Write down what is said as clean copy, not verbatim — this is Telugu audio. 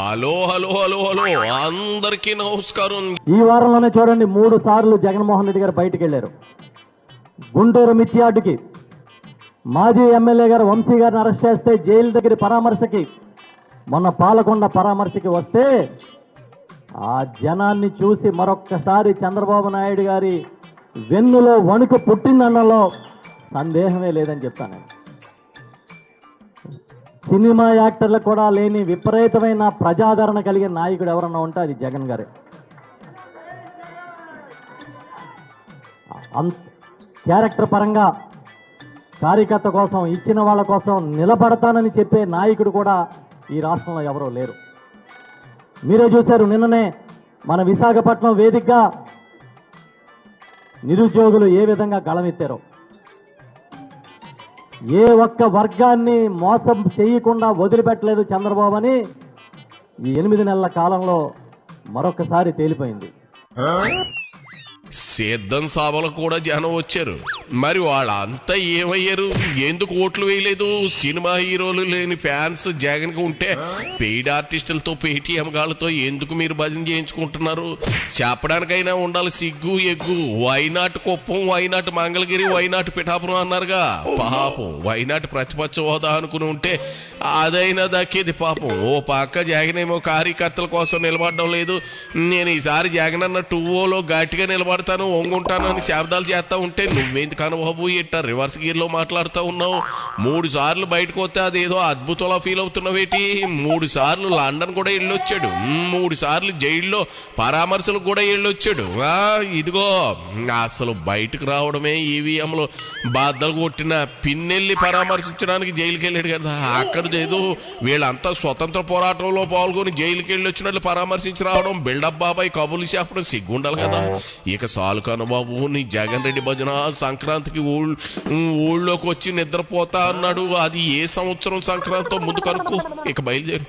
హలో హలో హలో హలో అందరికీ నమస్కారం. ఈ వారంలోనే చూడండి 3 సార్లు జగన్మోహన్ రెడ్డి గారు బయటికి వెళ్ళారు. గుంటూరు మిర్చియార్డుకి మాజీ ఎమ్మెల్యే గారు వంశీ గారిని అరెస్ట్ చేస్తే జైలు దగ్గర పరామర్శకి, మొన్న పాలకొండ పరామర్శకి వస్తే ఆ జనాన్ని చూసి మరొక్కసారి చంద్రబాబు నాయుడు గారి వెన్నులో వణుకు పుట్టిందన్నలో సందేహమే లేదని చెప్తాను. సినిమా యాక్టర్లకు కూడా లేని విపరీతమైన ప్రజాదరణ కలిగిన నాయకుడు ఎవరన్నా ఉంటే అది జగన్ గారే. క్యారెక్టర్ పరంగా కార్యకర్త కోసం, ఇచ్చిన వాళ్ళ కోసం నిలబడతానని చెప్పే నాయకుడు కూడా ఈ రాష్ట్రంలో ఎవరూ లేరు. మీరే చూశారు, నిన్ననే మన విశాఖపట్నం వేదికగా నిరుద్యోగులు ఏ విధంగా గళమెత్తారో. ఏ ఒక్క వర్గాన్ని మోసం చేయకుండా వదిలిపెట్టలేదు చంద్రబాబు అని ఈ 8 నెలల కాలంలో మరొకసారి తేలిపోయింది. సిద్ధం సభలకు కూడా జనం వచ్చారు. మరి వాళ్ళంతా ఏమయ్యారు? ఎందుకు ఓట్లు వేయలేదు? సినిమా హీరోలు లేని ఫ్యాన్స్ జగన్ కు ఉంటే పెయిడ్ ఆర్టిస్టులతో, పేటీఎం గాళ్ళతో ఎందుకు మీరు భజన చేయించుకుంటున్నారు? చెప్పడానికైనా ఉండాలి సిగ్గు ఎగ్గు. Why not Kuppam, why not Mangalagiri, why not Pithapuram అన్నారుగా. పాపం వైనాట్ ప్రతిపక్ష హోదా అనుకుని ఉంటే అదైనా దక్కేది. పాపం ఓ పక్క జగన్ ఏమో కార్యకర్తల కోసం నిలబడడం లేదు. నేను ఈసారి జగన్ అన్న 2-0లో గట్టిగా నిలబడతాను, ఒంగుంటాను అని శబ్దాలు చేస్తా ఉంటే నువ్వేందుకు అనుభవం ఇట్ట రివర్స్ గేర్ లో మాట్లాడుతూ ఉన్నావు. 3 సార్లు బయటకు వస్తే అదేదో అద్భుతంలా ఫీల్ అవుతున్నావేటి? 3 సార్లు లండన్ కూడా వెళ్ళొచ్చాడు, 3 సార్లు జైల్లో పరామర్శలకు కూడా వెళ్ళొచ్చాడు. ఇదిగో అసలు బయటకు రావడమే ఈవీఎంలో బాధలు కొట్టిన పిన్నెల్లి పరామర్శించడానికి జైలుకి వెళ్ళాడు కదా. అక్కడ ఏదో వీళ్ళంతా స్వతంత్ర పోరాటంలో పాల్గొని జైలుకి వెళ్ళి వచ్చినట్లు పరామర్శించి రావడం, బిల్డప్ బాబాయ్ కబుర్లు చెప్పడం సిగ్గుండాలి కదా. ఇక సాలు కనుబాబు, నీ జగన్ రెడ్డి భజన సంక్రాంతికి ఊళ్ళోకి వచ్చి నిద్రపోతా అన్నాడు. అది ఏ సంవత్సరం సంక్రాంతితో ముందు కనుక్కో. ఇక బయలుదేరు.